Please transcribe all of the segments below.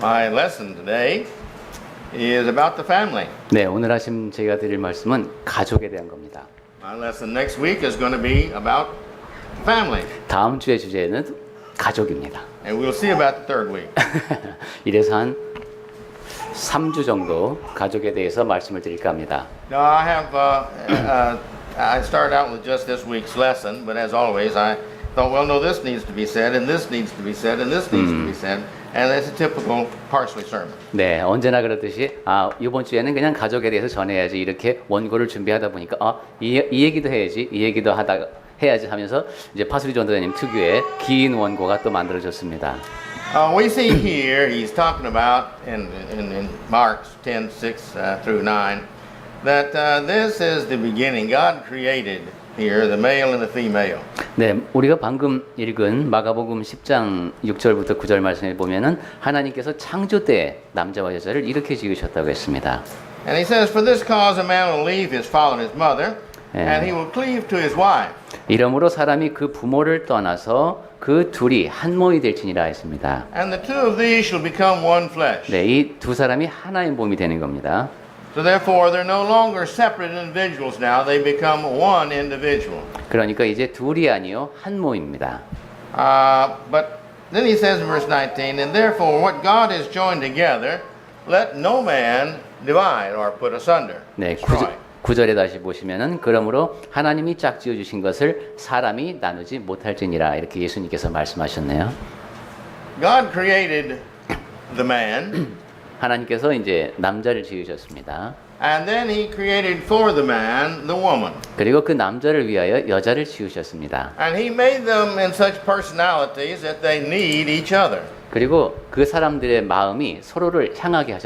My lesson today is about the family. 네, 오늘 아침 제가 드릴 말씀은 가족에 대한 겁니다. My lesson next week is going to be about family. 다음 주의 주제는 가족입니다. And we'll see about the third week. 이래서 한 3주 정도 가족에 대해서 말씀을 드릴까 합니다. Now, I started out with just this week's lesson, but as always, I thought, well, no, this needs to be said, and this needs to be said, and this needs to be said. And it's a typical parsley sermon. 네, 언제나 그렇듯이 이번 주에는 그냥 가족에 대해서 전해야지 이렇게 원고를 준비하다 보니까 이 얘기도 해야지, 이 얘기도 해야지 하면서 이제 파슬리 전도사님 특유의 긴 원고가 또 만들어졌습니다. We see here he's talking about in Mark 10:6 through 9 that this is the beginning. God created here the male and the female. 네, 우리가 방금 읽은 마가복음 10장 6절부터 9절 말씀에 보면은 하나님께서 창조 때 남자와 여자를 이렇게 지으셨다고 했습니다. And he says, "For this cause a man will leave his father and his mother, and he will cleave to his wife." 이러므로 사람이 그 부모를 떠나서 그 둘이 한 몸이 될지니라 했습니다. And the two of these shall become one flesh. 네, 이 두 사람이 하나의 몸이 되는 겁니다. So therefore, they're no longer separate individuals now; they become one individual. 그러니까 이제 둘이 아니요 한 몸입니다. But then he says in verse 19, "And therefore, what God has joined together, let no man divide or put asunder." 네, Destroy. 9절에 다시 보시면은 그러므로 하나님이 짝지어 주신 것을 사람이 나누지 못할지니라 이렇게 예수님께서 말씀하셨네요. God created the man, 하나님께서 이제 남자를 지으셨습니다. and then he created for the man the woman. 그리고 그 남자를 위하여 여자를 지으셨습니다. And he made them in such personalities that they need each other. 그리고 그 사람들의 마음이 서로를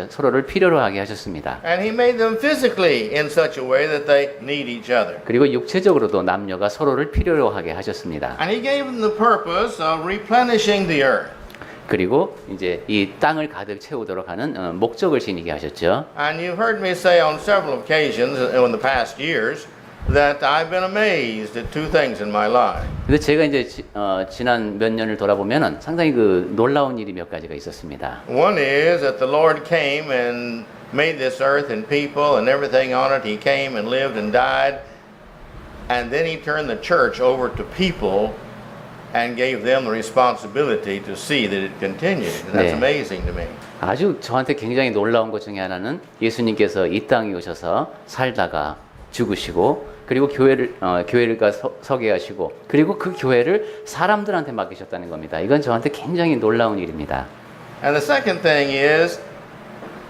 서로를 필요로 하게 하셨습니다. And he made them physically in such a way that they need each other. 그리고 육체적으로도 남녀가 서로를 필요로 하게 하셨습니다. And he gave them the purpose of replenishing the earth. 그리고 이제 이 땅을 가득 채우도록 하는 목적을 지니게 하셨죠. And you've heard me say on several occasions in the past years that I've been amazed at two things in my life. 근데 제가 이제 지난 몇 년을 돌아보면은 상당히 그 놀라운 일이 몇 가지가 있었습니다. One is that the Lord came and made this earth and people and everything on it. He came and lived and died. And then he turned the church over to people and gave them the responsibility to see that it continued. And that's 네. amazing to me. 아주 저한테 굉장히 놀라운 것 중에 하나는 예수님께서 이 땅에 오셔서 살다가 죽으시고 그리고 교회를 서게 하시고 그리고 그 교회를 사람들한테 맡기셨다는 겁니다. 이건 저한테 굉장히 놀라운 일입니다. And the second thing is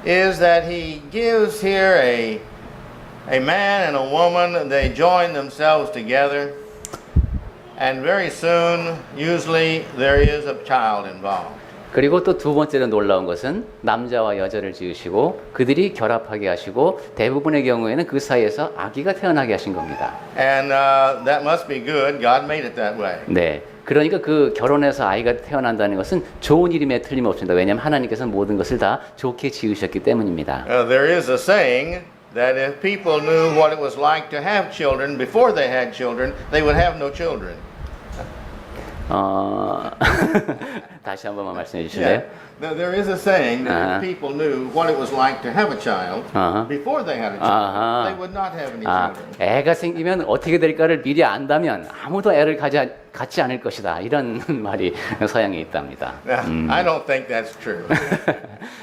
that he gives here a man and a woman, they join themselves together, and very soon, usually, there is a child involved. 그리고 또 두 번째로 놀라운 것은 남자와 여자를 지으시고 그들이 결합하게 하시고 대부분의 경우에는 그 사이에서 아기가 태어나게 하신 겁니다. And that must be good. God made it that way. 네. 그러니까 그 결혼해서 아이가 태어난다는 것은 좋은 일임에 틀림없습니다. 왜냐하면 하나님께서는 모든 것을 다 좋게 지으셨기 때문입니다. There is a saying that if people knew what it was like to have children before they had children, they would have no children. 다시 한 번만 말씀해 주실래요? There is a saying that if people knew what it was like to have a child before they had a child, they would not have any children. 애가 생기면 어떻게 될까를 미리 안다면 아무도 애를 갖지 않을 것이다. 이런 말이 서양에 있답니다. I don't think that's true.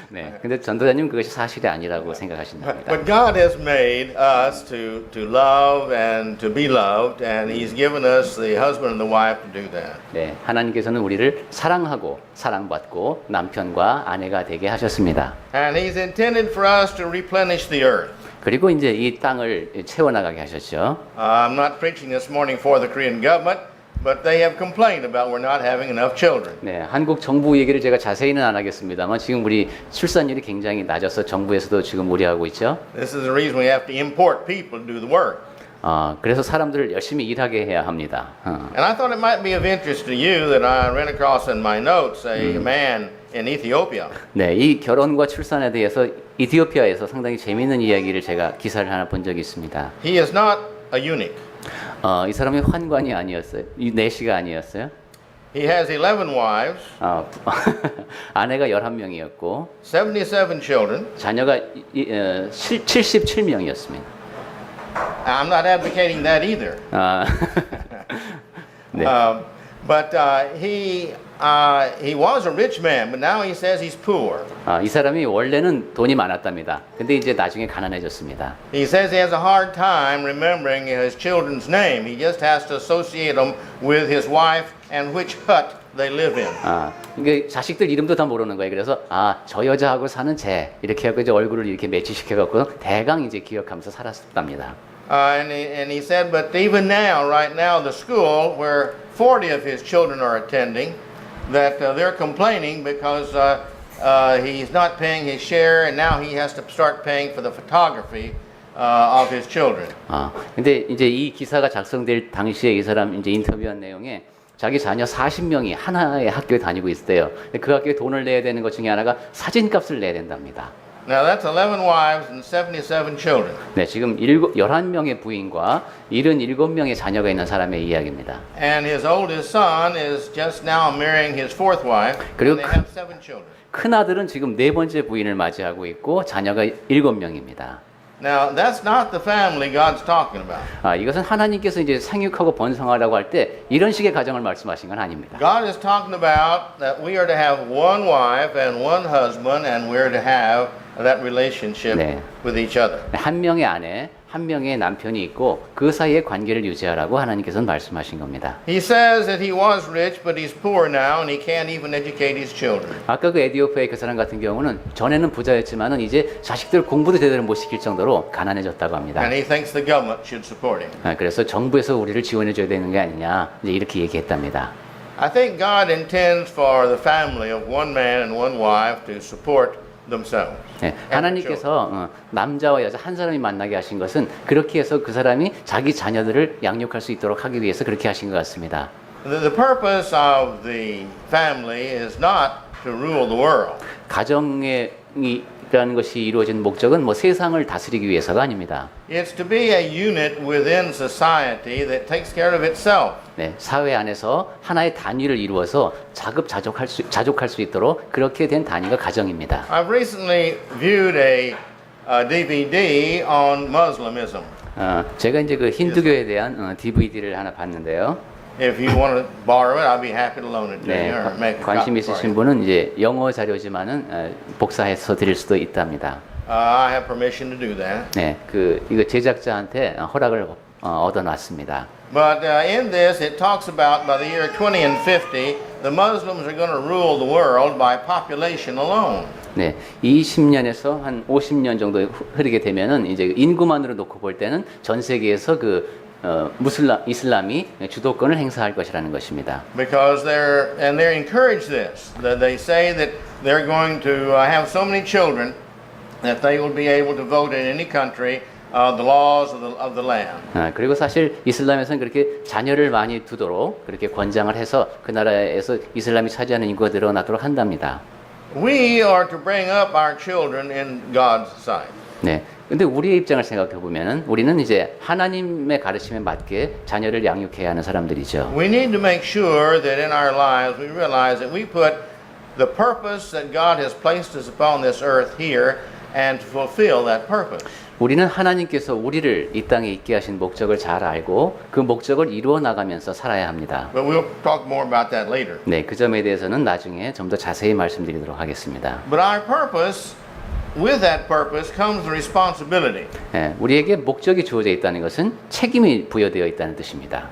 네, 근데 전도사님 그것이 사실이 아니라고 생각하신답니다. But God has made us to love and to be loved, and He's given us the husband and the wife to do that. 네, 하나님께서는 우리를 사랑하고 사랑받고 남편과 아내가 되게 하셨습니다. And He's intended for us to replenish the earth. 그리고 이제 이 땅을 채워나가게 하셨죠. I'm not preaching this morning for the Korean government, but they have complained about we're not having enough children. 네, 한국 정부 얘기를 제가 자세히는 안 하겠습니다만 지금 우리 출산율이 굉장히 낮아서 정부에서도 지금 우려하고 있죠. This is the reason we have to import people to do the work. 그래서 사람들을 열심히 일하게 해야 합니다. And I thought it might be of interest to you that I ran across in my notes a man in Ethiopia. 네, 이 결혼과 출산에 대해서 이티오피아에서 상당히 재미있는 이야기를 제가 기사를 하나 본 적이 있습니다. He is not a eunuch. 이 사람이 환관이 아니었어요. 내시가 아니었어요. He has 11 wives, 아내가 11명이었고 77 children. 자녀가 77명이었습니다. I'm not advocating that either. 네. But he was a rich man, but now he says he's poor. 이 사람이 원래는 돈이 많았답니다. 근데 이제 나중에 가난해졌습니다. He says he has a hard time remembering his children's name. He just has to associate them with his wife and which hut they live in. 이게 자식들 이름도 다 모르는 거예요. 그래서 저 여자하고 사는 쟤 이렇게 하고 이제 얼굴을 이렇게 매치시켜 갖고 대강 이제 기억하면서 살았답니다. And he said, but even now, right now, the school where 40 of his children are attending, that they're complaining because he's not paying his share, and now he has to start paying for the photography of his children. 근데 이제 이 기사가 작성될 당시에 이 사람 이제 인터뷰한 내용에 자기 자녀 40명이 하나의 학교에 다니고 있대요. 그 학교에 돈을 내야 되는 것 중에 하나가 사진값을 내야 된답니다. Now that's 11 wives and 77 children. 네, 지금 11명의 부인과 77명의 자녀가 있는 사람의 이야기입니다. And his oldest son is just now marrying his fourth wife, and they have 7 children. 큰 아들은 지금 네 번째 부인을 맞이하고 있고 자녀가 7명입니다. Now that's not the family God's talking about. 이것은 하나님께서 이제 생육하고 번성하라고 할 때 이런 식의 가정을 말씀하신 건 아닙니다. God is talking about that we are to have one wife and one husband, and we're to have that relationship 네. with each other. 한 명의 아내, 한 명의 남편이 있고 그 사이의 관계를 유지하라고 하나님께서는 말씀하신 겁니다. He says that he was rich, but he's poor now, and he can't even educate his children. 아까 그 에디오피아의 그 사람 같은 경우는 전에는 부자였지만은 이제 자식들 공부도 제대로 못 시킬 정도로 가난해졌다고 합니다. And he thinks the government should support him. 그래서 정부에서 우리를 지원해줘야 되는 게 아니냐 이제 이렇게 얘기했답니다. I think God intends for the family of one man and one wife to support themselves. 네, 하나님께서 남자와 여자 한 사람이 만나게 하신 것은 그렇게 해서 그 사람이 자기 자녀들을 양육할 수 있도록 하기 위해서 그렇게 하신 것 같습니다. The purpose of the family is not to rule the world. 가정이라는 것이 이루어진 목적은 뭐 세상을 다스리기 위해서가 아닙니다. It's to be a unit within society that takes care of itself. 네, 사회 안에서 하나의 단위를 이루어서 자족할 수 있도록 그렇게 된 단위가 가정입니다. I've recently viewed a DVD on Muslimism. 제가 이제 그 힌두교에 대한 DVD를 하나 봤는데요. If you want to borrow it, I'll be happy to loan it to 네, you or make a 관심 copy for 있으신 you. 분은 이제 영어 자료지만은 복사해서 드릴 수도 있답니다. I have permission to do that. 네, 이거 제작자한테 허락을 얻어놨습니다. But in this, it talks about by the year 2050, the Muslims are going to rule the world by population alone. 네, 20년에서 한 50년 정도 흐르게 되면은 이제 인구만으로 놓고 볼 때는 전 세계에서 이슬람이 주도권을 행사할 것이라는 것입니다. Because they're encouraged this. That they say that they're going to have so many children that they will be able to vote in any country. The laws of the land. 그리고 사실 이슬람에서는 그렇게 자녀를 많이 두도록 그렇게 권장을 해서 그 나라에서 이슬람이 차지하는 인구가 늘어나도록 한답니다. We are to bring up our children in God's sight. 네. 근데 우리의 입장을 생각해 보면은 우리는 이제 하나님의 가르침에 맞게 자녀를 양육해야 하는 사람들이죠. We need to make sure that in our lives we realize that we put the purpose that God has placed us upon this earth here and to fulfill that purpose. 우리는 하나님께서 우리를 이 땅에 있게 하신 목적을 잘 알고 그 목적을 이루어 나가면서 살아야 합니다. But we'll talk more about that later. 네, 그 점에 대해서는 나중에 좀 더 자세히 말씀드리도록 하겠습니다. But our purpose, with that purpose comes the responsibility. 네, 우리에게 목적이 주어져 있다는 것은 책임이 부여되어 있다는 뜻입니다.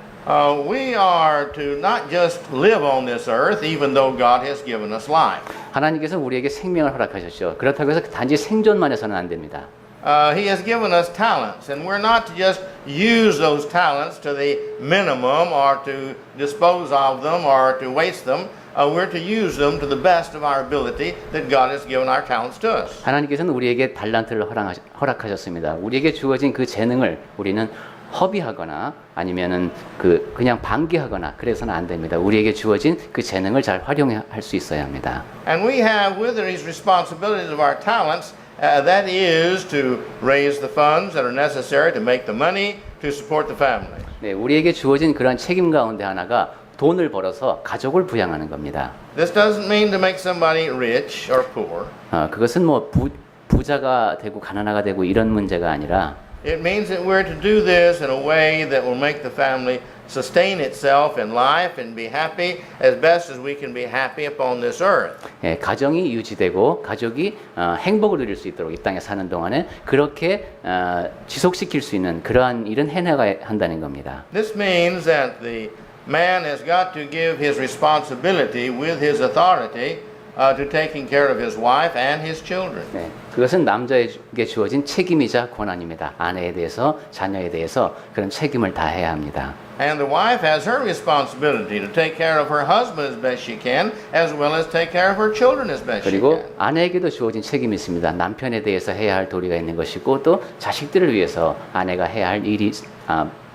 We are to not just live on this earth, even though God has given us life. 하나님께서 우리에게 생명을 허락하셨죠. 그렇다고 해서 단지 생존만 해서는 안 됩니다. He has given us talents, and we're not to just use those talents to the minimum or to dispose of them or to waste them. We're to use them to the best of our ability that God has given our talents to us. 하나님께서는 우리에게 달란트를 허락하셨습니다. 우리에게 주어진 그 재능을 우리는 허비하거나 아니면은 그냥 방기하거나 그래서는 안 됩니다. 우리에게 주어진 그 재능을 잘 활용할 수 있어야 합니다. And we have with these responsibilities of our talents, that is to raise the funds that are necessary to make the money to support the family. 네, 우리에게 주어진 그러한 책임 가운데 하나가 돈을 벌어서 가족을 부양하는 겁니다. This doesn't mean to make somebody rich or poor. 그것은 뭐 부자가 되고 가난하가 되고 이런 문제가 아니라 It means that we're to do this in a way that will make the family sustain itself in life and be happy as best as we can be happy upon this earth. 예, 가정이 유지되고 가족이 행복을 누릴 수 있도록 이 땅에 사는 동안에 그렇게 지속시킬 수 있는 그러한 일은 해나가야 한다는 겁니다. This means that the man has got to give his responsibility with his authority to taking care of his wife and his children. 네, 그것은 남자에게 주어진 책임이자 권한입니다. 아내에 대해서, 자녀에 대해서 그런 책임을 다해야 합니다. And the wife has her responsibility to take care of her husband as best she can, as well as take care of her children as best she 그리고 can. 아내에게도 주어진 책임이 있습니다. 남편에 대해서 해야 할 도리가 있는 것이고 또 자식들을 위해서 아내가 해야 할 일이,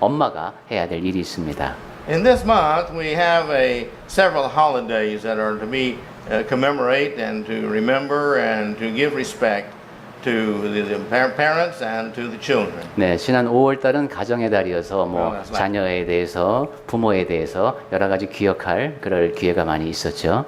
엄마가 해야 될 일이 있습니다. In this month, we have several holidays that are to be commemorate and to remember and to give respect to the parents and to the children. 네, 지난 5월 달은 가정의 달이어서 뭐 that's right. 자녀에 대해서, 부모에 대해서 여러 가지 기억할 그럴 기회가 많이 있었죠.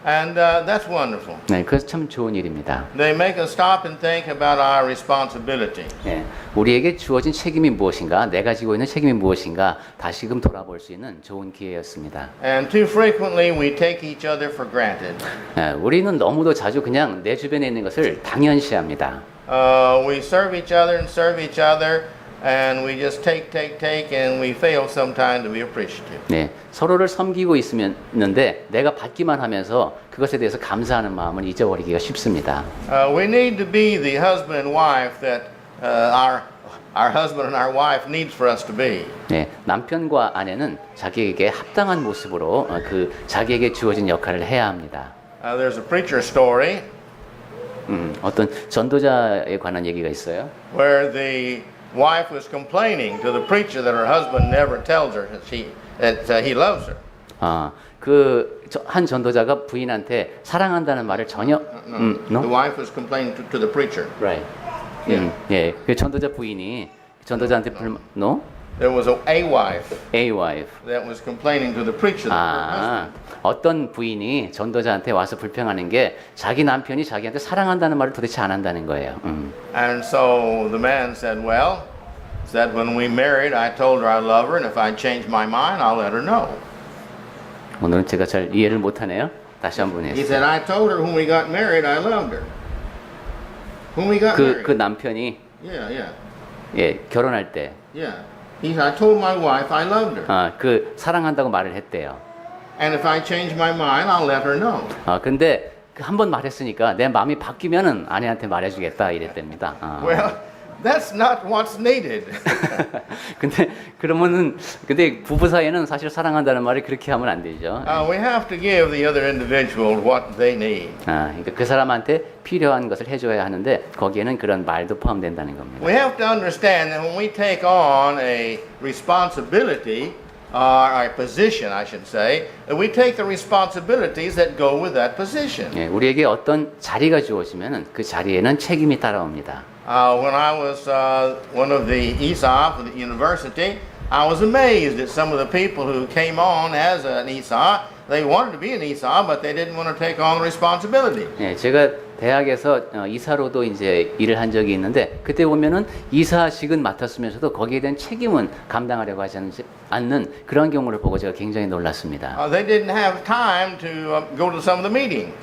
And that's wonderful. 네, 그래서 참 좋은 일입니다. They make us stop and think about our responsibility. 네, 우리에게 주어진 책임이 무엇인가, 내가 지고 있는 책임이 무엇인가 다시금 돌아볼 수 있는 좋은 기회였습니다. And too frequently we take each other for granted. 네, 우리는 너무도 자주 그냥 내 주변에 있는 것을 당연시합니다. We serve each other and serve each other, and we just take, and we fail sometimes to be appreciative. 네, 서로를 섬기고 있는데 내가 받기만 하면서 그것에 대해서 감사하는 마음을 잊어버리기가 쉽습니다. We need to be the husband and wife that our husband and our wife needs for us to be. 네, 남편과 아내는 자기에게 합당한 모습으로 그 자기에게 주어진 역할을 해야 합니다. There's a preacher story 어떤 전도자에 관한 얘기가 있어요. where the wife was complaining to the preacher that her husband never tells her that he loves her. 한 전도자가 부인한테 사랑한다는 말을 전혀 The no? wife was complaining to the preacher. Right. 예, 그 전도자 부인이 전도자한테 no? There was a wife A wife. that was complaining to the preacher that her husband. 어떤 부인이 전도자한테 와서 불평하는 게 자기 남편이 자기한테 사랑한다는 말을 도대체 안 한다는 거예요. And so the man said, well, said when we married, I told her I love her, and if I change my mind, I'll let her know. 오늘은 제가 잘 이해를 못하네요. 다시 한번 He 해주세요. said, I told her when we got married, I loved her. When we got married. 그 남편이 Yeah. 예, 결혼할 때 He said, I told my wife I loved her. 그 사랑한다고 말을 했대요. And if I change my mind, I'll let her know. 근데 한 번 말했으니까 내 마음이 바뀌면은 아내한테 말해주겠다 이랬답니다. Well, that's not what's needed. 근데 부부 사이에는 사실 사랑한다는 말을 그렇게 하면 안 되죠. We have to give the other individual what they need. 그러니까 그 사람한테 필요한 것을 해줘야 하는데 거기에는 그런 말도 포함된다는 겁니다. We have to understand that when we take on a responsibility, or a position, I should say, that we take the responsibilities that go with that position. 예, 우리에게 어떤 자리가 주어지면은 그 자리에는 책임이 따라옵니다. When I was one of the ESOP at the university, I was amazed at some of the people who came on as an ESOP. They wanted to be an ESOP, but they didn't want to take on the responsibility. 예, 제가 대학에서 이사로도 이제 일을 한 적이 있는데 그때 보면은 이사직은 맡았으면서도 거기에 대한 책임은 감당하려고 하지 않는 그런 경우를 보고 제가 굉장히 놀랐습니다. They didn't have time to go to some of the meetings.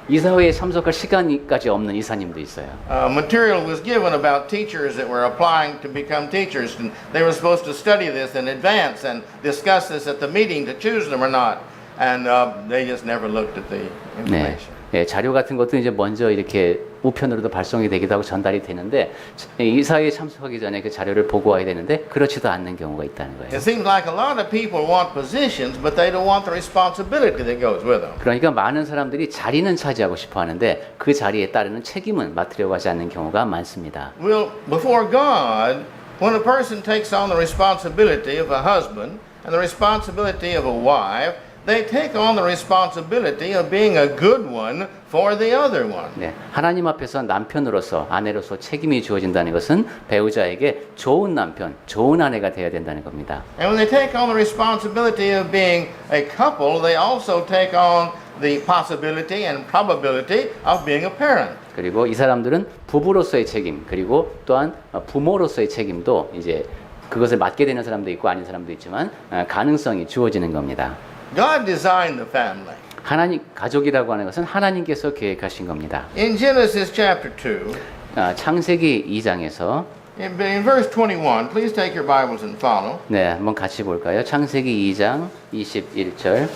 이사회에 참석할 시간까지 없는 이사님도 있어요. Material was given about teachers that were applying to become teachers, and they were supposed to study this in advance and discuss this at the meeting to choose them or not, and they just never looked at the information. 예, 자료 같은 것도 이제 먼저 이렇게 우편으로도 발송이 되기도 하고 전달이 되는데 이사회에 참석하기 전에 그 자료를 보고 와야 되는데 그렇지도 않는 경우가 있다는 거예요. It seems like a lot of people want positions, but they don't want the responsibility that goes with them. 그러니까 많은 사람들이 자리는 차지하고 싶어 하는데 그 자리에 따르는 책임은 맡으려고 하지 않는 경우가 많습니다. Well, before God, when a person takes on the responsibility of a husband and the responsibility of a wife, they take on the responsibility of being a good one for the other one. 네, 하나님 앞에서 남편으로서 아내로서 책임이 주어진다는 것은 배우자에게 좋은 남편, 좋은 아내가 되어야 된다는 겁니다. And when they take on the responsibility of being a couple, they also take on the possibility and probability of being a parent. 그리고 이 사람들은 부부로서의 책임, 그리고 또한 부모로서의 책임도 이제 그것을 맡게 되는 사람도 있고 아닌 사람도 있지만 가능성이 주어지는 겁니다. God designed the family. 하나님 가족이라고 하는 것은 하나님께서 계획하신 겁니다. In Genesis chapter 2, 창세기 2장에서 in verse 21, please take your Bibles and follow. 네, 한번 같이 볼까요? 창세기 2장 21절.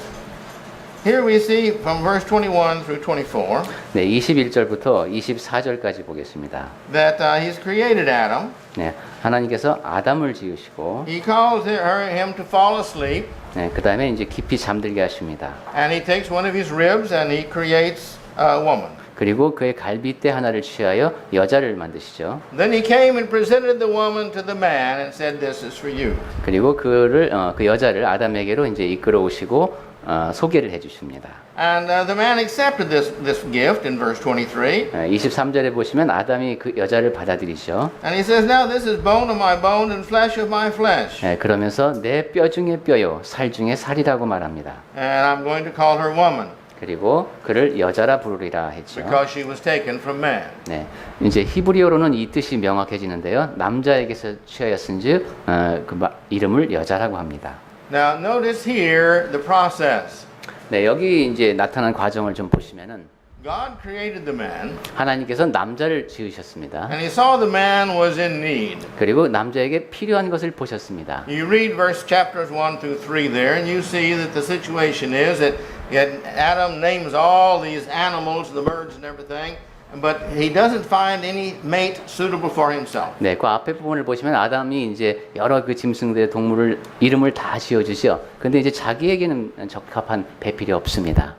Here we see from verse 21 through 24 네, 21절부터 24절까지 보겠습니다. that He's created Adam. 네, 하나님께서 아담을 지으시고 He calls him to fall asleep, 네, 그다음에 이제 깊이 잠들게 하십니다. and He takes one of his ribs and He creates a woman. 그리고 그의 갈빗대 하나를 취하여 여자를 만드시죠. Then He came and presented the woman to the man and said, "This is for you." 그리고 그 여자를 아담에게로 이제 이끌어 오시고 소개를 해주십니다. And the man accepted this gift in verse 23. 23절에 보시면 아담이 그 여자를 받아들이죠. And he says, "Now this is bone of my bone and flesh of my flesh. 그러면서 내 뼈 중에 뼈요, 살 중에 살이라고 말합니다. And I'm going to call her woman 그리고 그를 여자라 부르리라 했죠. because she was taken from man." 네, 이제 히브리어로는 이 뜻이 명확해지는데요. 남자에게서 취하였은즉 이름을 여자라고 합니다. Now notice here the process. 네, 여기 이제 나타난 과정을 좀 보시면은 God created the man, 하나님께서 남자를 지으셨습니다. and He saw the man was in need. 그리고 남자에게 필요한 것을 보셨습니다. You read verse chapters 1 through 3 there, and you see that the situation is that Adam names all these animals, the birds and everything, but he doesn't find any mate suitable for himself. 네, 그 앞에 부분을 보시면 아담이 이제 여러 그 짐승들의 동물을 이름을 다 지어주죠. 근데 이제 자기에게는 적합한 배필이 없습니다.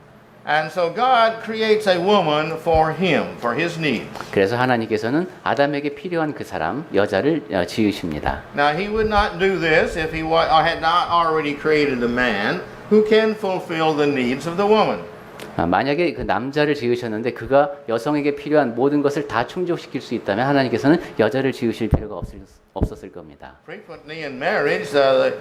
And so God creates a woman for him, for his need. 그래서 하나님께서는 아담에게 필요한 그 사람, 여자를 지으십니다. Now he would not do this if he had not already created a man who can fulfill the needs of the woman. 만약에 그 남자를 지으셨는데 그가 여성에게 필요한 모든 것을 다 충족시킬 수 있다면 하나님께서는 여자를 지으실 필요가 없었을 겁니다. Frequently in marriage, the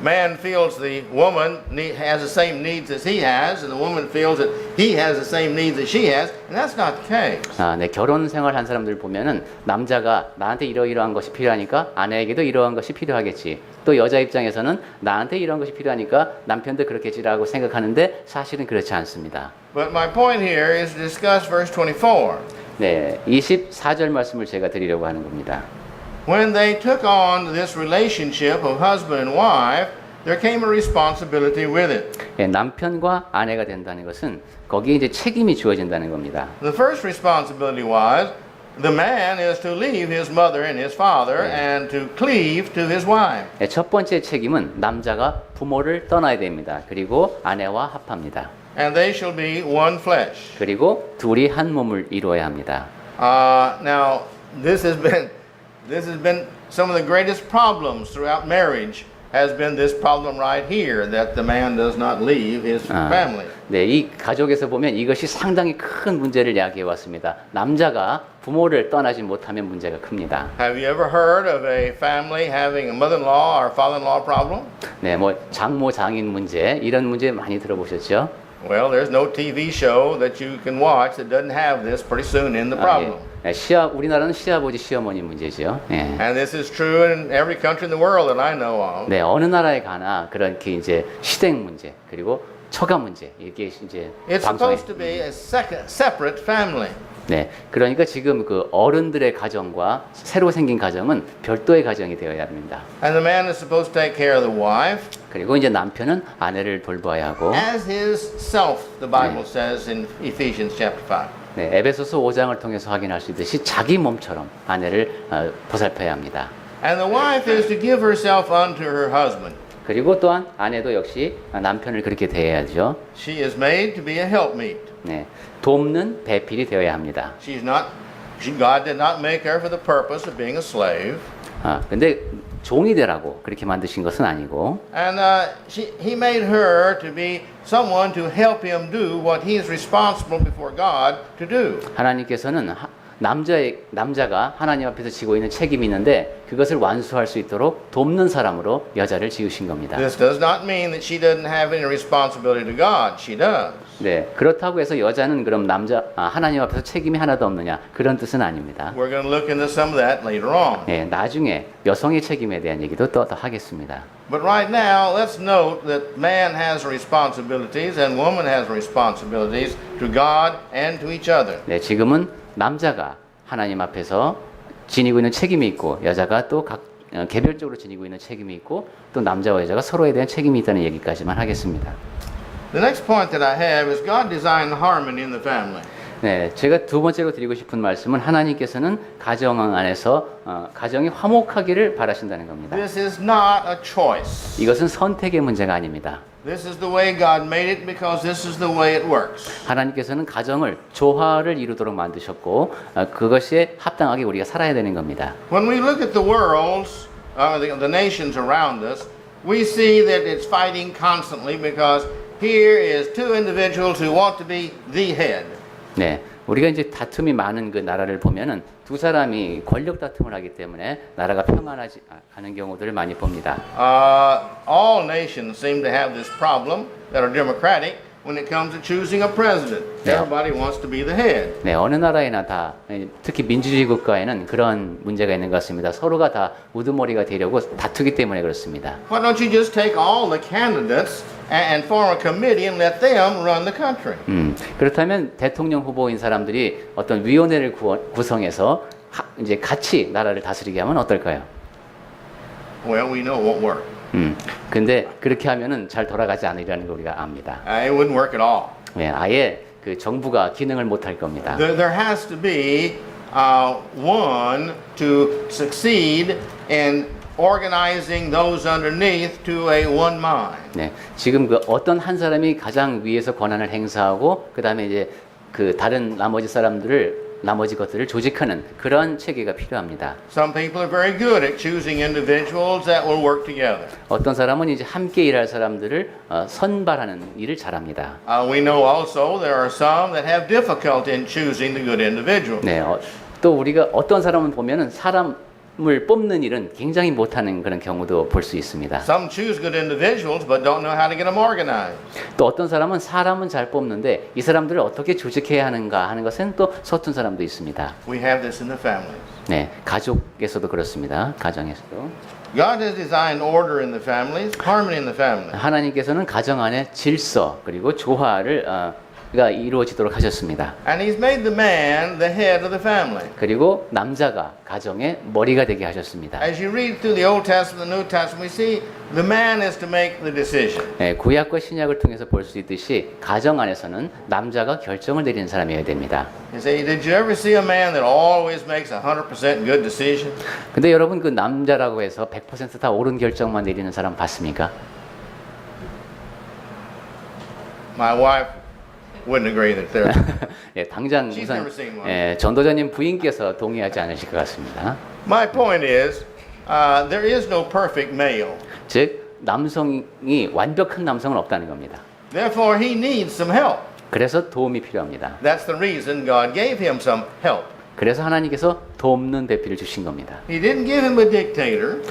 man feels the woman has the same needs as he has, and the woman feels that he has the same needs as she has, and that's not the case. 네, 결혼 생활한 사람들 보면은 남자가 나한테 이러이러한 것이 필요하니까 아내에게도 이러한 것이 필요하겠지. 또 여자 입장에서는 나한테 이런 것이 필요하니까 남편도 그렇겠지라고 생각하는데 사실은 그렇지 않습니다. But my point here is to discuss verse 24. 네, 24절 말씀을 제가 드리려고 하는 겁니다. When they took on this relationship of husband and wife, there came a responsibility with it. 네, 남편과 아내가 된다는 것은 거기에 이제 책임이 주어진다는 겁니다. The first responsibility was the man is to leave his mother and his father and to cleave to his wife. 네, 첫 번째 책임은 남자가 부모를 떠나야 됩니다. 그리고 아내와 합합니다. And they shall be one flesh. 그리고 둘이 한 몸을 이루어야 합니다. Now, this has been some of the greatest problems throughout marriage. Has been this problem right here that the man does not leave his family. 네, 이 가족에서 보면 이것이 상당히 큰 문제를 야기해 왔습니다. 남자가 부모를 떠나지 못하면 문제가 큽니다. Have you ever heard of a family having a mother-in-law or father-in-law problem? 네, 뭐 장모 장인 문제 이런 문제 많이 들어보셨죠? Well, there's no TV show that you can watch that doesn't have this pretty soon in the problem. 예. 우리나라는 시아버지 시어머니 문제죠. 예. And this is true in every country in the world that I know of. 네, 어느 나라에 가나 그렇게 이제 시댁 문제 그리고 처가 문제 이게 이제 It's 방송에 supposed to be a separate family. 네, 그러니까 지금 그 어른들의 가정과 새로 생긴 가정은 별도의 가정이 되어야 합니다. And the man is supposed to take care of the wife 그리고 이제 남편은 아내를 돌봐야 하고 as his self, the Bible says in Ephesians chapter 5. 네, 에베소서 5장을 통해서 확인할 수 있듯이 자기 몸처럼 아내를 보살펴야 합니다. And the wife is to give herself unto her husband. 그리고 또한 아내도 역시 남편을 그렇게 대해야죠. She is made to be a helpmeet. 네, 돕는 배필이 되어야 합니다. God did not make her for the purpose of being a slave. 근데 종이 되라고 그렇게 만드신 것은 아니고 And he made her to be someone to help him do what he is responsible before God to do. 하나님께서는 남자가 하나님 앞에서 지고 있는 책임이 있는데 그것을 완수할 수 있도록 돕는 사람으로 여자를 지으신 겁니다. This does not mean that she doesn't have any responsibility to God. She does. 네, 그렇다고 해서 여자는 그럼 하나님 앞에서 책임이 하나도 없느냐 그런 뜻은 아닙니다. We're going to look into some of that later on. 네, 나중에 여성의 책임에 대한 얘기도 더 하겠습니다. But right now, let's note that man has responsibilities and woman has responsibilities to God and to each other. 네, 지금은 남자가 하나님 앞에서 지니고 있는 책임이 있고 여자가 또 개별적으로 지니고 있는 책임이 있고 또 남자와 여자가 서로에 대한 책임이 있다는 얘기까지만 하겠습니다. The next point that I have is God designed harmony in the family. 네, 제가 두 번째로 드리고 싶은 말씀은 하나님께서는 가정 안에서 가정이 화목하기를 바라신다는 겁니다. This is not a choice. 이것은 선택의 문제가 아닙니다. This is the way God made it because this is the way it works. 하나님께서는 가정을 조화를 이루도록 만드셨고 그것에 합당하게 우리가 살아야 되는 겁니다. When we look at the worlds, the nations around us, we see that it's fighting constantly because here is two individuals who want to be the head. 네, 우리가 이제 다툼이 많은 그 나라를 보면은 두 사람이 권력 다툼을 하기 때문에 나라가 평안하지 않은 경우들을 많이 봅니다. All nations seem to have this problem that are democratic when it comes to choosing a president. Yeah. Everybody wants to be the head. 네, 어느 나라에나 다 특히 민주주의 국가에는 그런 문제가 있는 것 같습니다. 서로가 다 우두머리가 되려고 다투기 때문에 그렇습니다. Why don't you just take all the candidates and form a committee and let them run the country? 그렇다면 대통령 후보인 사람들이 어떤 위원회를 구성해서 이제 같이 나라를 다스리게 하면 어떨까요? Well, we know it won't work. 근데 그렇게 하면은 잘 돌아가지 않으리라는 걸 우리가 압니다. It wouldn't work at all. 네, 아예 그 정부가 기능을 못할 겁니다. There has to be one to succeed in organizing those underneath to a one mind. 네, 지금 그 어떤 한 사람이 가장 위에서 권한을 행사하고 그 다음에 이제 그 다른 나머지 것들을 조직하는 그런 체계가 필요합니다. Some people are very good at choosing individuals that will work together. 어떤 사람은 이제 함께 일할 사람들을 선발하는 일을 잘합니다. We know also there are some that have difficulty in choosing the good individual. 네, 또 우리가 어떤 사람을 보면은 사람을 뽑는 일은 굉장히 못하는 그런 경우도 볼 수 있습니다. Some choose good individuals but don't know how to get them organized. 또 어떤 사람은 사람은 잘 뽑는데 이 사람들을 어떻게 조직해야 하는가 하는 것은 또 서툰 사람도 있습니다. We have this in the families. 네, 가족에서도 그렇습니다. 가정에서도. God has designed order in the families, harmony in the family. 하나님께서는 가정 안에 질서 그리고 조화를 이루어지도록 하셨습니다. And He's made the man the head of the family. 그리고 남자가 가정의 머리가 되게 하셨습니다. As you read through the Old Testament and the New Testament, we see the man is to make the decision. 네, 구약과 신약을 통해서 볼 수 있듯이 가정 안에서는 남자가 결정을 내리는 사람이어야 됩니다. You say, did you ever see a man that always makes 100% good decision? 근데 여러분 그 남자라고 해서 100% 다 옳은 결정만 내리는 사람 봤습니까? My wife wouldn't agree that there. 예, 당장 She's 우선 never seen one. 전도자님 부인께서 동의하지 않으실 것 같습니다. My point is, there is no perfect male. 즉 남성이 완벽한 남성은 없다는 겁니다. Therefore, he needs some help. 그래서 도움이 필요합니다. That's the reason God gave him some help. 그래서 하나님께서 돕는 배필을 주신 겁니다. He didn't give him a dictator.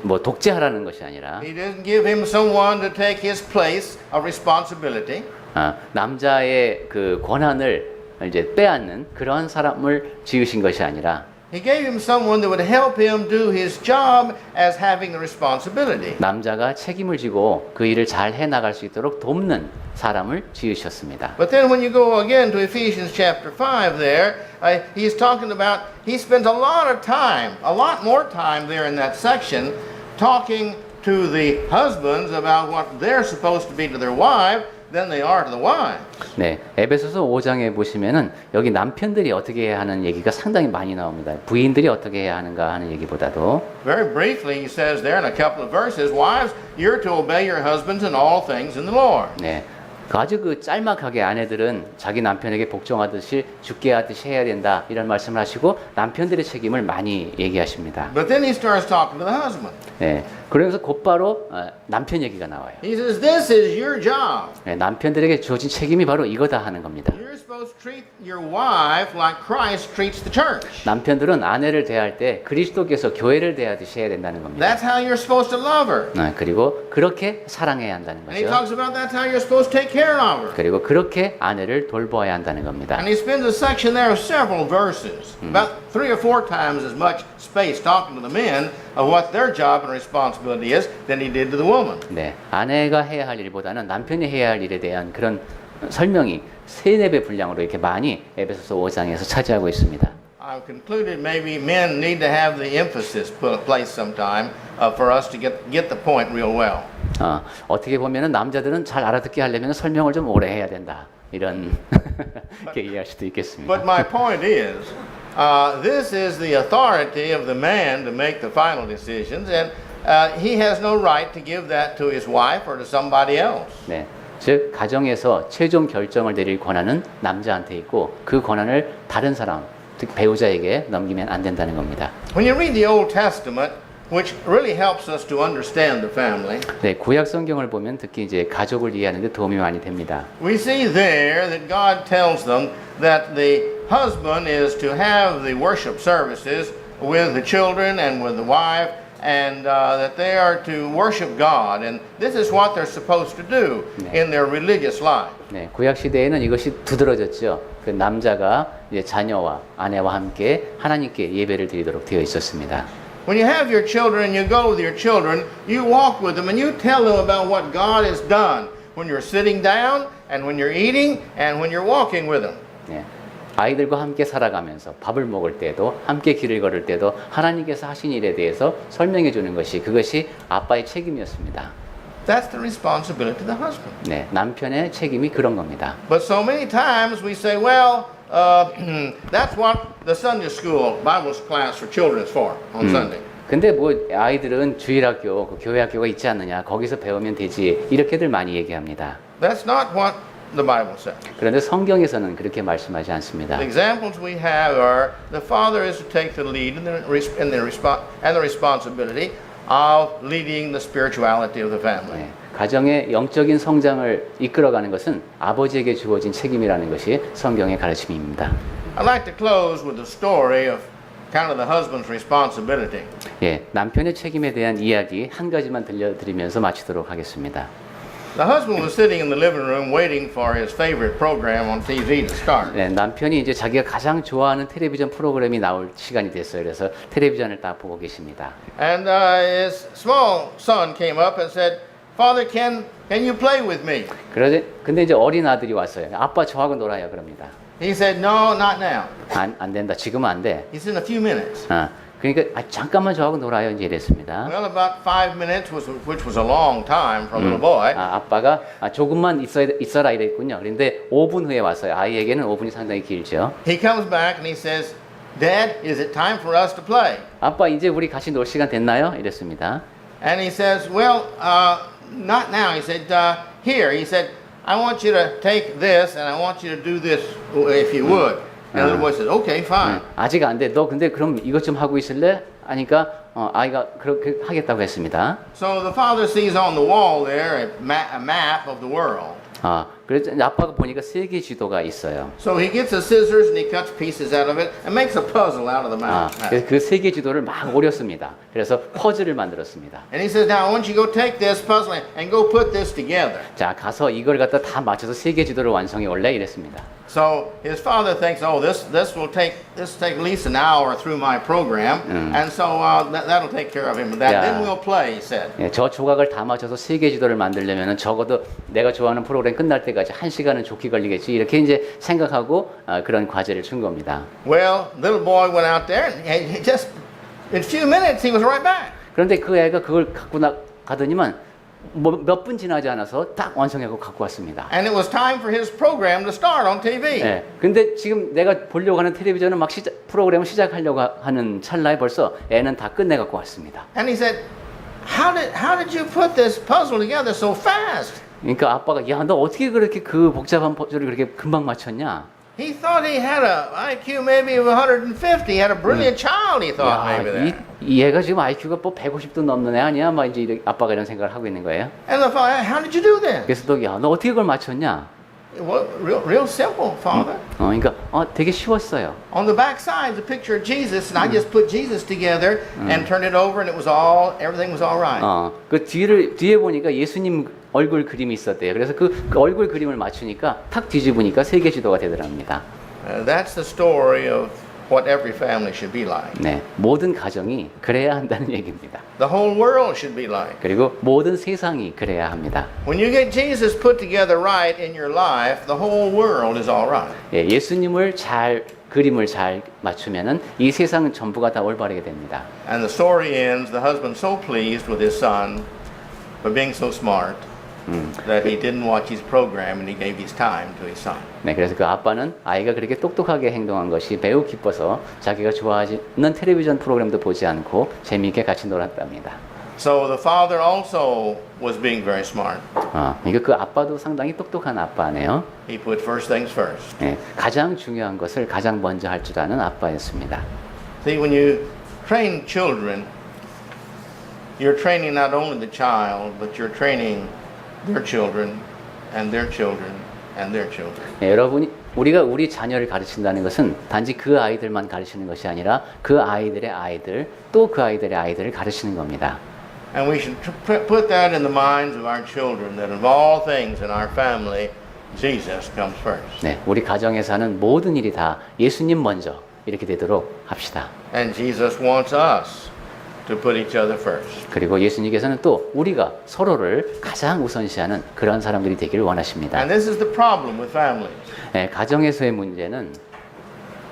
뭐 독재하라는 것이 아니라 He didn't give him someone to take his place of responsibility. 남자의 그 권한을 이제 빼앗는 그런 사람을 지으신 것이 아니라 He gave him someone that would help him do his job as having the responsibility. 남자가 책임을 지고 그 일을 잘 해나갈 수 있도록 돕는 사람을 지으셨습니다. But then when you go again to Ephesians chapter 5 there, he's talking about, he spends a lot of time, a lot more time there in that section, talking to the husbands about what they're supposed to be to their wife than they are to the wives. 네, 에베소서 5장에 보시면은 여기 남편들이 어떻게 해야 하는 얘기가 상당히 많이 나옵니다. 부인들이 어떻게 해야 하는가 하는 얘기보다도 Very briefly, he says there in a couple of verses, wives, you're to obey your husbands in all things in the Lord. 네, 아주 그 짤막하게 아내들은 자기 남편에게 복종하듯이 죽게 하듯이 해야 된다 이런 말씀을 하시고 남편들의 책임을 많이 얘기하십니다. But then he starts talking to the husband. 네, 그러면서 곧바로 남편 얘기가 나와요. He says, this is your job. 네, 남편들에게 주어진 책임이 바로 이거다 하는 겁니다. You're supposed to treat your wife like Christ treats the church. 남편들은 아내를 대할 때 그리스도께서 교회를 대하듯이 해야 된다는 겁니다. That's how you're supposed to love her. 그리고 그렇게 사랑해야 한다는 And he 거죠. talks about that's how you're supposed to take care of her. 그리고 그렇게 아내를 돌보아야 한다는 겁니다. And he spends a section there of several verses, about 3 or 4 times as much space talking to the men of what their job and responsibility is than he did to the woman. 네, 아내가 해야 할 일보다는 남편이 해야 할 일에 대한 그런 설명이 3-4배 분량으로 이렇게 많이 에베소서 5장에서 차지하고 있습니다. I've concluded maybe men need to have the emphasis put place sometime for us to get the point real well. 어떻게 보면은 남자들은 잘 알아듣게 하려면 설명을 좀 오래 해야 된다. 이런 이렇게 이해할 수도 있겠습니다. But my point is, this is the authority of the man to make the final decisions, and he has no right to give that to his wife or to somebody else. 네, 즉 가정에서 최종 결정을 내릴 권한은 남자한테 있고 그 권한을 다른 사람, 즉 배우자에게 넘기면 안 된다는 겁니다. When you read the Old Testament, which really helps us to understand the family, 네, 구약 성경을 보면 특히 이제 가족을 이해하는 데 도움이 많이 됩니다. we see there that God tells them that the husband is to have the worship services with the children and with the wife, and that they are to worship God, and this is what they're supposed to do in their religious life. 네, 구약 시대에는 이것이 두드러졌죠. 그 남자가 이제 자녀와 아내와 함께 하나님께 예배를 드리도록 되어 있었습니다. When you have your children, you go with your children, you walk with them, and you tell them about what God has done when you're sitting down, and when you're eating, and when you're walking with them. 네, 아이들과 함께 살아가면서 밥을 먹을 때도 함께 길을 걸을 때도 하나님께서 하신 일에 대해서 설명해 주는 것이 그것이 아빠의 책임이었습니다. That's the responsibility of the husband. 네, 남편의 책임이 그런 겁니다. But so many times we say, well, that's what the Sunday school Bible class for children is for on Sunday. 근데 뭐 아이들은 주일학교, 그 교회 학교가 있지 않느냐, 거기서 배우면 되지 이렇게들 많이 얘기합니다. That's not what the Bible says. 그런데 성경에서는 그렇게 말씀하지 않습니다. The examples we have are the father is to take the lead and the responsibility of leading the spirituality of the family. 네, 가정의 영적인 성장을 이끌어가는 것은 아버지에게 주어진 책임이라는 것이 성경의 가르침입니다. I'd like to close with a story of kind of the husband's responsibility. 예, 남편의 책임에 대한 이야기 한 가지만 들려드리면서 마치도록 하겠습니다. The husband was sitting in the living room waiting for his favorite program on TV to start. 네, 남편이 이제 자기가 가장 좋아하는 텔레비전 프로그램이 나올 시간이 됐어요. 그래서 텔레비전을 딱 보고 계십니다. And his small son came up and said, "Father, can you play with me?" 근데 이제 어린 아들이 왔어요. 아빠 저하고 놀아요. 그럽니다. He said, "No, not now." 안 된다. 지금은 안 돼. He said, "In a few minutes." 그러니까 잠깐만 저하고 놀아요. 이제 이랬습니다. Well, about 5 minutes, which was a long time for a little boy. 아빠가 조금만 있어라 이랬군요. 그런데 5분 후에 왔어요. 아이에게는 5분이 상당히 길죠. He comes back and he says, "Dad, is it time for us to play?" 아빠 이제 우리 같이 놀 시간 됐나요? 이랬습니다. And he says, "Well, not now." He said, "Here." He said, "I want you to take this and I want you to do this if you would." And the little boy said, "Okay, fine." 아직 안 돼. 너 근데 그럼 이것 좀 하고 있을래? 하니까 아이가 그렇게 하겠다고 했습니다. So the father sees on the wall there a map of the world. 그래서 아빠가 보니까 세계 지도가 있어요. So he gets the scissors and he cuts pieces out of it and makes a puzzle out of the map. 그래서 그 세계 지도를 막 오렸습니다. 그래서 퍼즐을 만들었습니다. And he says, "Now I want you to go take this puzzle and go put this together." 자, 가서 이걸 갖다 다 맞춰서 세계 지도를 완성해 올래 이랬습니다. So his father thinks, "Oh, this will take at least an hour through my program, and so that'll take care of him. Then we'll play," he said. 예, 저 조각을 다 맞춰서 세계 지도를 만들려면 적어도 내가 좋아하는 프로그램 끝날 때까지 1시간은 좋게 걸리겠지 이렇게 이제 생각하고 그런 과제를 준 겁니다. Well, little boy went out there and he just in a few minutes he was right back. 그런데 그 애가 그걸 갖고 가더니만 몇 분 지나지 않아서 딱 완성하고 갖고 왔습니다. And it was time for his program to start on TV. 예, 근데 지금 내가 보려고 하는 텔레비전은 막 프로그램을 시작하려고 하는 찰나에 벌써 애는 다 끝내 갖고 왔습니다. And he said, How did you put this puzzle together so fast?" 그러니까 아빠가 야, 너 어떻게 그렇게 그 복잡한 퍼즐을 그렇게 금방 맞췄냐? He thought he had a IQ maybe of 150. He had a brilliant child, he thought 야, maybe there. 이 얘가 지금 IQ가 뭐 150도 넘는 애 아니야? 막 이제 아빠가 이런 생각을 하고 있는 거예요. And the father, how did you do this? 그래서 또 야, 너 어떻게 그걸 맞췄냐? Well, real simple, Father. 그러니까 되게 쉬웠어요. On the back side is a picture of Jesus, and I just put Jesus together and turned it over, and it was everything was all right. 그 뒤에 보니까 예수님 얼굴 그림이 있었대요. 그래서 그 얼굴 그림을 맞추니까 탁 뒤집으니까 세계 지도가 되더랍니다. That's the story of what every family should be like. 네, 모든 가정이 그래야 한다는 얘기입니다. The whole world should be like. 그리고 모든 세상이 그래야 합니다. When you get Jesus put together right in your life, the whole world is all right. 예, 예수님을 그림을 잘 맞추면은 이 세상은 전부가 다 올바르게 됩니다. And the story ends, the husband so pleased with his son for being so smart that he didn't watch his program and he gave his time to his son. 네, 그래서 그 아빠는 아이가 그렇게 똑똑하게 행동한 것이 매우 기뻐서 자기가 좋아하는 텔레비전 프로그램도 보지 않고 재미있게 같이 놀았답니다. So the father also was being very smart. 그러니까 그 아빠도 상당히 똑똑한 아빠네요. He put first things first. 네, 가장 중요한 것을 가장 먼저 할 줄 아는 아빠였습니다. See, when you train children, you're training not only the child, but you're training their children and their children and their children. 네, 우리가 우리 자녀를 가르친다는 것은 단지 그 아이들만 가르치는 것이 아니라 그 아이들의 아이들 또 그 아이들의 아이들을 가르치는 겁니다. And we should put that in the minds of our children, that of all things in our family, Jesus comes first. 네, 우리 가정에서 하는 모든 일이 다 예수님 먼저 이렇게 되도록 합시다. And Jesus wants us to put each other first. 그리고 예수님께서는 또 우리가 서로를 가장 우선시하는 그런 사람들이 되기를 원하십니다. And this is the problem with families. 네, 가정에서의 문제는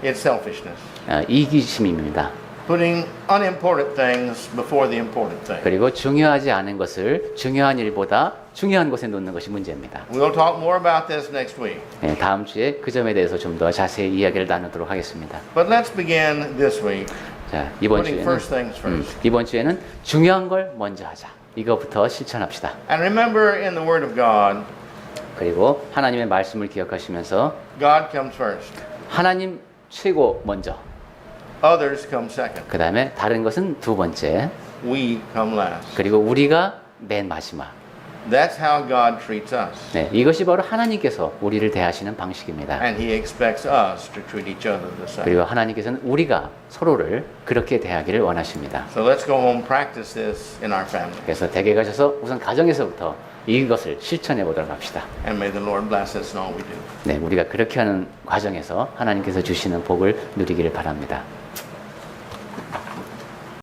It's selfishness. 이기심입니다. Putting unimportant things before the important things. 그리고 중요하지 않은 것을 중요한 일보다 중요한 곳에 놓는 것이 문제입니다. We'll talk more about this next week. 네, 다음 주에 그 점에 대해서 좀 더 자세히 이야기를 나누도록 하겠습니다. But let's begin this week 자, 이번 putting 주에는 first things first. 이번 주에는 중요한 걸 먼저 하자. 이거부터 실천합시다. And remember in the Word of God, 그리고 하나님의 말씀을 기억하시면서 God comes first. 하나님 최고 먼저. Others come second. 그 다음에 다른 것은 두 번째. We come last. 그리고 우리가 맨 마지막. That's how God treats us. 네, 이것이 바로 하나님께서 우리를 대하시는 방식입니다. And He expects us to treat each other the same. 그리고 하나님께서는 우리가 서로를 그렇게 대하기를 원하십니다. So let's go home and practice this in our family. 그래서 댁에 가셔서 우선 가정에서부터 이것을 실천해 보도록 합시다. And may the Lord bless us in all we do. 네, 우리가 그렇게 하는 과정에서 하나님께서 주시는 복을 누리기를 바랍니다.